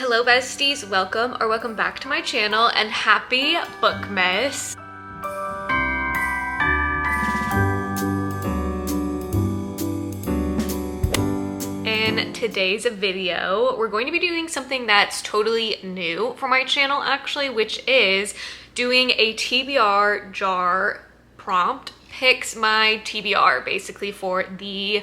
Hello besties, welcome back to my channel and happy Bookmas. In today's video, we're going to be doing something that's totally new for my channel actually, which is doing a TBR jar prompt. Picks my TBR basically for the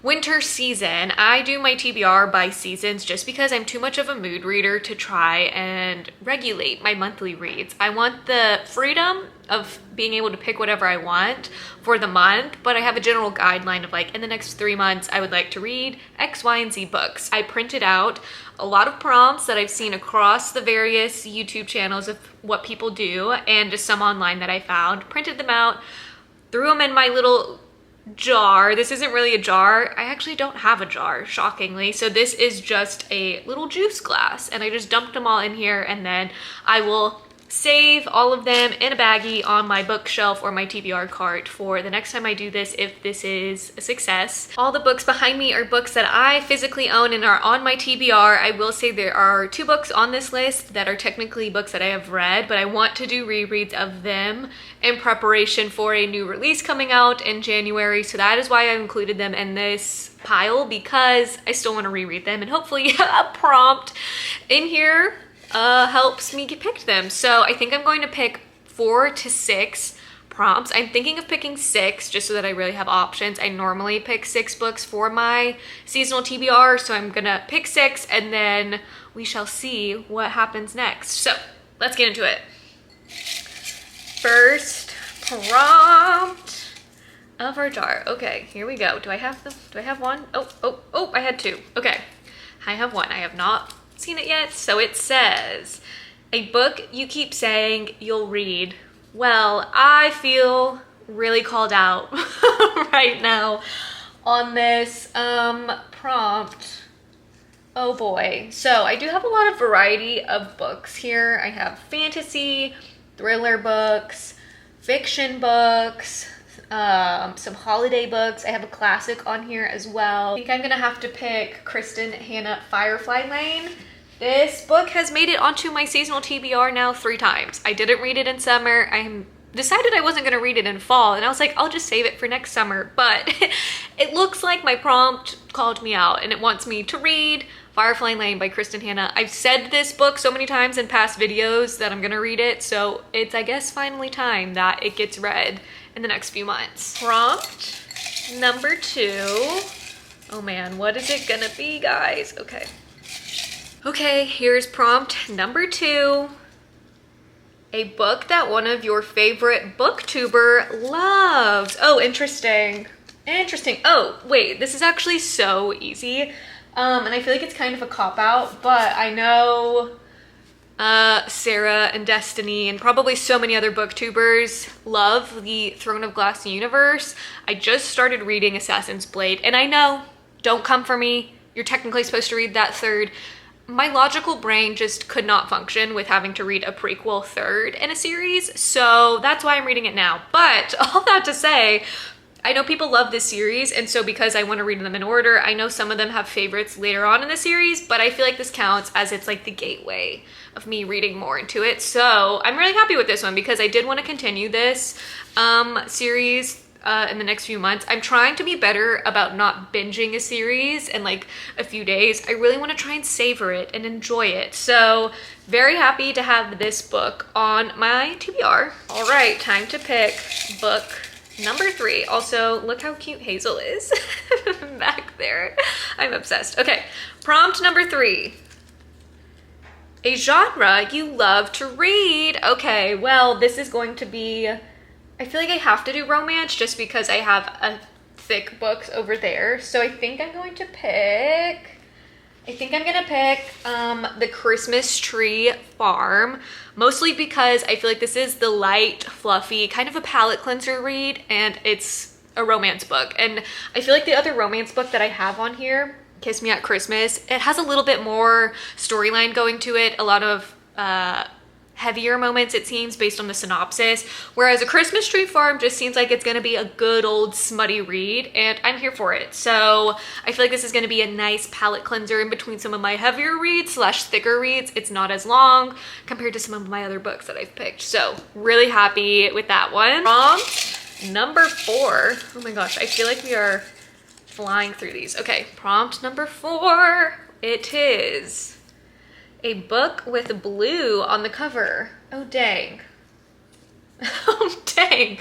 winter season. I do my TBR by seasons just because I'm too much of a mood reader to try and regulate my monthly reads. I want the freedom of being able to pick whatever I want for the month, but I have a general guideline of like, in the next 3 months, I would like to read X, Y, and Z books. I printed out a lot of prompts that I've seen across the various YouTube channels of what people do and just some online that I found, printed them out, threw them in my little jar. This isn't really a jar. I actually don't have a jar, shockingly. So this is just a little juice glass and I just dumped them all in here, and then I will save all of them in a baggie on my bookshelf or my TBR cart for the next time I do this, if this is a success. All the books behind me are books that I physically own and are on my TBR. I will say there are 2 books on this list that are technically books that I have read, but I want to do rereads of them in preparation for a new release coming out in January. So that is why I included them in this pile, because I still want to reread them, and hopefully a prompt in here helps me pick them. So I think I'm going to pick 4 to 6 prompts. I'm thinking of picking 6 just so that I really have options. I normally pick 6 books for my seasonal TBR, so I'm gonna pick 6 and then we shall see what happens next. So let's get into it. First prompt of our jar. Okay, here we go. Do I have them? Do I have one? Oh, I had 2. Okay, I have one. I have not seen it yet. So it says, a book you keep saying you'll read. Well, I feel really called out right now on this prompt. Oh boy. So I do have a lot of variety of books here. I have fantasy, thriller books, fiction books, some holiday books. I have a classic on here as well. I think I'm gonna have to pick Kristen Hannah Firefly Lane. This book has made it onto my seasonal TBR now 3 times. I didn't read it in summer. I decided I wasn't gonna read it in fall, and I was like, I'll just save it for next summer. But it looks like my prompt called me out and it wants me to read Firefly Lane by Kristen Hannah. I've said this book so many times in past videos that I'm gonna read it, so it's, I guess, finally time that it gets read in the next few months. Prompt number 2. Oh man, what is it gonna be, guys? Okay, here's prompt number 2. A book that one of your favorite booktuber loves. Oh, interesting. Oh, wait, this is actually so easy. And I feel like it's kind of a cop-out, but I know Sarah and Destiny and probably so many other booktubers love the Throne of Glass universe. I just started reading Assassin's Blade, and I know, don't come for me, you're technically supposed to read that third. My logical brain just could not function with having to read a prequel third in a series, so that's why I'm reading it now. But all that to say, I know people love this series, and so because I want to read them in order, I know some of them have favorites later on in the series, but I feel like this counts as it's like the gateway of me reading more into it. So I'm really happy with this one because I did want to continue this series in the next few months. I'm trying to be better about not binging a series in like a few days. I really want to try and savor it and enjoy it. So very happy to have this book on my TBR. All right, time to pick book number 3. Also, look how cute Hazel is back there. I'm obsessed. Okay, prompt number 3. A genre you love to read. Okay, well, this is going to be, I feel like I have to do romance just because I have a thick books over there. So I think I'm going to pick, The Christmas Tree Farm, mostly because I feel like this is the light, fluffy, kind of a palate cleanser read, and it's a romance book. And I feel like the other romance book that I have on here, Kiss Me at Christmas, it has a little bit more storyline going to it, a lot of heavier moments, it seems, based on the synopsis, whereas A Christmas Tree Farm just seems like it's gonna be a good old smutty read, and I'm here for it. So I feel like this is gonna be a nice palate cleanser in between some of my heavier reads slash thicker reads. It's not as long compared to some of my other books that I've picked. So really happy with that one. Prompt number 4. Oh my gosh, I feel like we are flying through these. Okay, prompt number 4. It is a book with blue on the cover. Oh, dang. Oh, dang.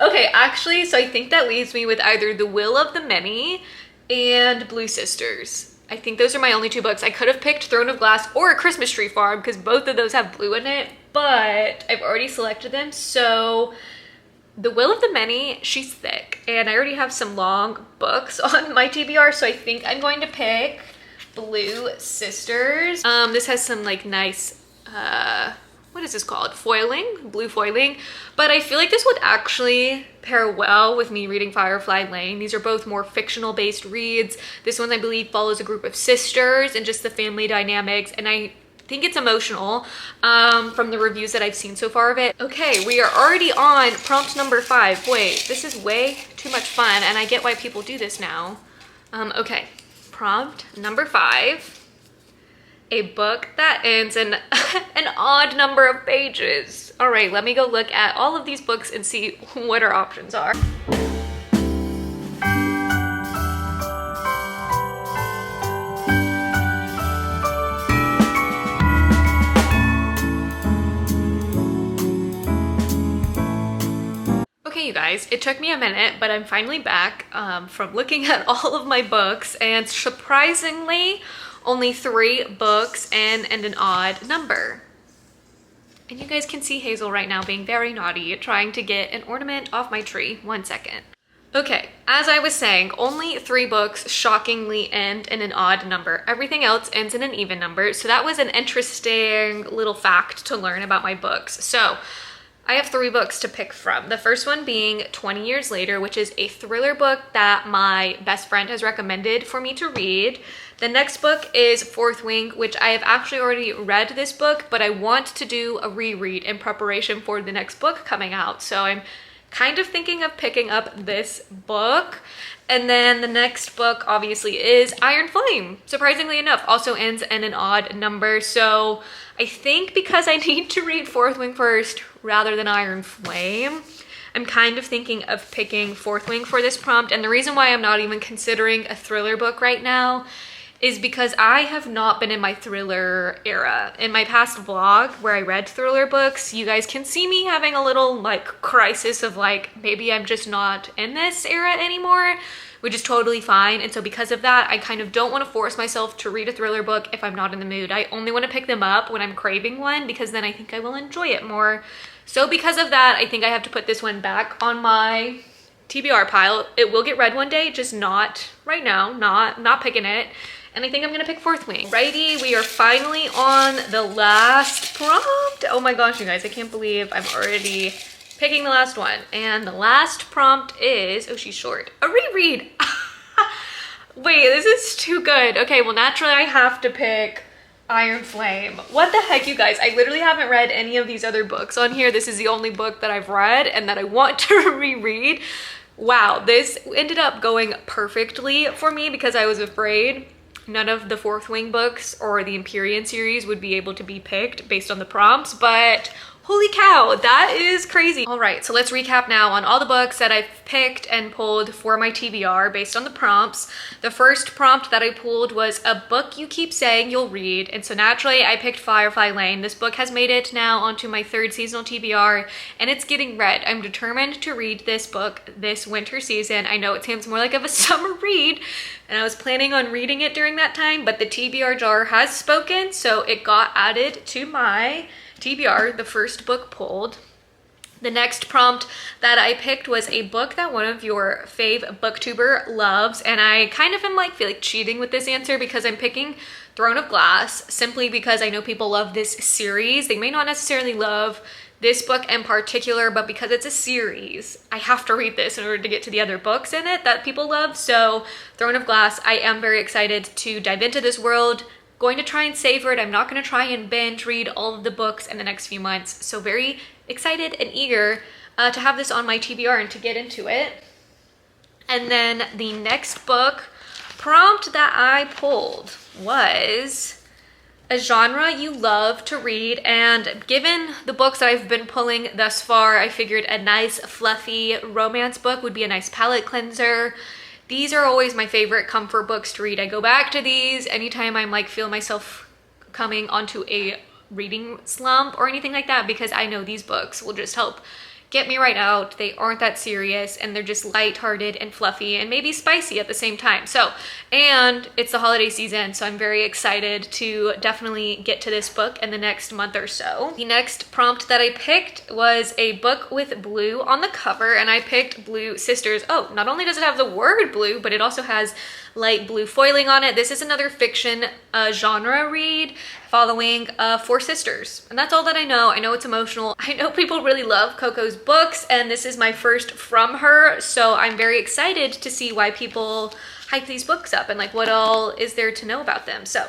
Okay, actually, so I think that leaves me with either The Will of the Many and Blue Sisters. I think those are my only 2 books. I could have picked Throne of Glass or A Christmas Tree Farm because both of those have blue in it, but I've already selected them. So The Will of the Many, she's thick, and I already have some long books on my TBR, so I think I'm going to pick Blue Sisters. This has some like nice, what is this called? Foiling, blue foiling. But I feel like this would actually pair well with me reading Firefly Lane. These are both more fictional based reads. This one I believe follows a group of sisters and just the family dynamics. And I think it's emotional from the reviews that I've seen so far of it. Okay, we are already on prompt number 5. Wait, this is way too much fun and I get why people do this now. Okay. Prompt number 5, a book that ends in an odd number of pages. All right, let me go look at all of these books and see what our options are. Okay, you guys, it took me a minute, but I'm finally back from looking at all of my books, and surprisingly, only 3 books and an odd number. And you guys can see Hazel right now being very naughty, trying to get an ornament off my tree. 1 second. Okay, as I was saying, only 3 books shockingly end in an odd number. Everything else ends in an even number, so that was an interesting little fact to learn about my books. So I have 3 books to pick from. The first one being 20 Years Later, which is a thriller book that my best friend has recommended for me to read. The next book is Fourth Wing, which I have actually already read this book, but I want to do a reread in preparation for the next book coming out. So I'm kind of thinking of picking up this book. And then the next book obviously is Iron Flame. Surprisingly enough, also ends in an odd number. So I think because I need to read Fourth Wing first rather than Iron Flame, I'm kind of thinking of picking Fourth Wing for this prompt. And the reason why I'm not even considering a thriller book right now is because I have not been in my thriller era. In my past vlog where I read thriller books, you guys can see me having a little like crisis of like, maybe I'm just not in this era anymore, which is totally fine. And so because of that, I kind of don't want to force myself to read a thriller book if I'm not in the mood. I only want to pick them up when I'm craving one because then I think I will enjoy it more. So because of that, I think I have to put this one back on my TBR pile. It will get read one day, just not right now, not picking it. And I think I'm gonna pick Fourth Wing. Righty, we are finally on the last prompt. Oh my gosh, you guys, I can't believe I'm already picking the last one. And the last prompt is, oh, she's short, a reread. Wait, this is too good. Okay, well, naturally I have to pick Iron Flame. What the heck, you guys? I literally haven't read any of these other books on here. This is the only book that I've read and that I want to reread. Wow, this ended up going perfectly for me because I was afraid none of the Fourth Wing books or the Empyrean series would be able to be picked based on the prompts, but holy cow, that is crazy. All right, so let's recap now on all the books that I've picked and pulled for my TBR based on the prompts. The first prompt that I pulled was a book you keep saying you'll read, and so naturally I picked Firefly Lane. This book has made it now onto my 3rd seasonal TBR, and it's getting read. I'm determined to read this book this winter season. I know it seems more like of a summer read, and I was planning on reading it during that time, but the TBR jar has spoken, so it got added to my TBR, the first book pulled. The next prompt that I picked was a book that one of your fave booktuber loves, and I kind of am feel like cheating with this answer because I'm picking Throne of Glass simply because I know people love this series. They may not necessarily love this book in particular, but because it's a series, I have to read this in order to get to the other books in it that people love. So Throne of Glass, I am very excited to dive into this world. going to try and savor it. I'm not going to try and binge read all of the books in the next few months. So very excited and eager to have this on my TBR and to get into it. And then the next book prompt that I pulled was a genre you love to read, and given the books that I've been pulling thus far, I figured a nice fluffy romance book would be a nice palate cleanser. These are always my favorite comfort books to read. I go back to these anytime I'm like feel myself coming onto a reading slump or anything like that, because I know these books will just help get me right out. They aren't that serious, and they're just lighthearted and fluffy and maybe spicy at the same time. So, and it's the holiday season, so I'm very excited to definitely get to this book in the next month or so. The next prompt that I picked was a book with blue on the cover, and I picked Blue Sisters. Oh, not only does it have the word blue, but it also has light blue foiling on it. This is another fiction genre read following 4 sisters. And that's all that I know. I know it's emotional. I know people really love Coco's books, and this is my first from her. So I'm very excited to see why people hype these books up and like what all is there to know about them. So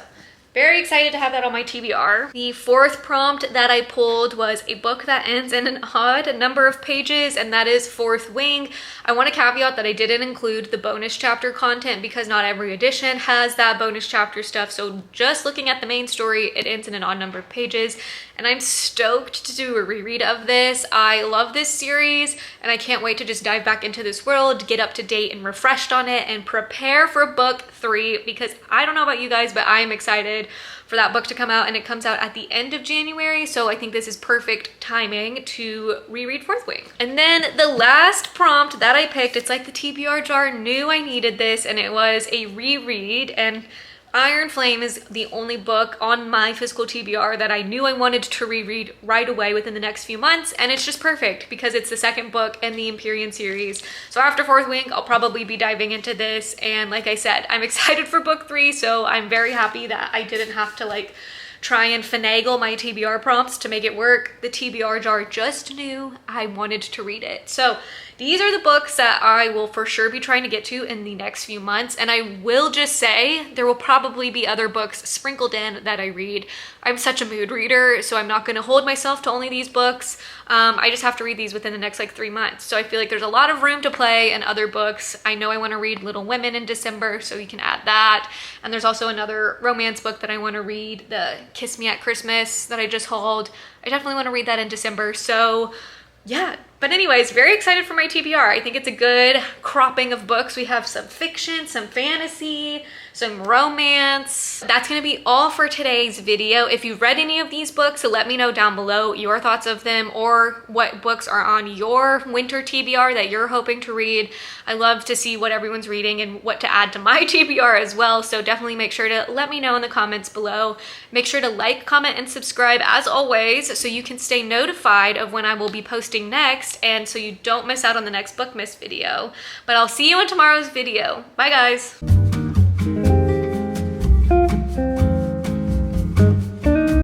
very excited to have that on my TBR. The fourth prompt that I pulled was a book that ends in an odd number of pages, and that is Fourth Wing. I want to caveat that I didn't include the bonus chapter content because not every edition has that bonus chapter stuff. So just looking at the main story, it ends in an odd number of pages, and I'm stoked to do a reread of this. I love this series, and I can't wait to just dive back into this world, get up to date and refreshed on it, and prepare for book 3, because I don't know about you guys, but I am excited for that book to come out, and it comes out at the end of January, so I think this is perfect timing to reread Fourth Wing. And then the last prompt that I picked, it's like the TBR jar knew I needed this, and it was a reread, and Iron Flame is the only book on my physical TBR that I knew I wanted to reread right away within the next few months, and it's just perfect because it's the second book in the Empyrean series. So after Fourth Wing, I'll probably be diving into this, and like I said, I'm excited for book 3, so I'm very happy that I didn't have to like try and finagle my TBR prompts to make it work. The TBR jar just knew I wanted to read it. So these are the books that I will for sure be trying to get to in the next few months. And I will just say there will probably be other books sprinkled in that I read. I'm such a mood reader, so I'm not going to hold myself to only these books. I just have to read these within the next like 3 months. So I feel like there's a lot of room to play in other books. I know I want to read Little Women in December, so you can add that. And there's also another romance book that I want to read, the Kiss Me at Christmas that I just hauled. I definitely want to read that in December. So yeah, but anyways, very excited for my TBR. I think it's a good cropping of books. We have some fiction, some fantasy, some romance. That's gonna be all for today's video. If you've read any of these books, let me know down below your thoughts of them or what books are on your winter TBR that you're hoping to read. I love to see what everyone's reading and what to add to my TBR as well. So definitely make sure to let me know in the comments below. Make sure to like, comment, and subscribe as always so you can stay notified of when I will be posting next, and so you don't miss out on the next Bookmas video. But I'll see you in tomorrow's video. Bye guys.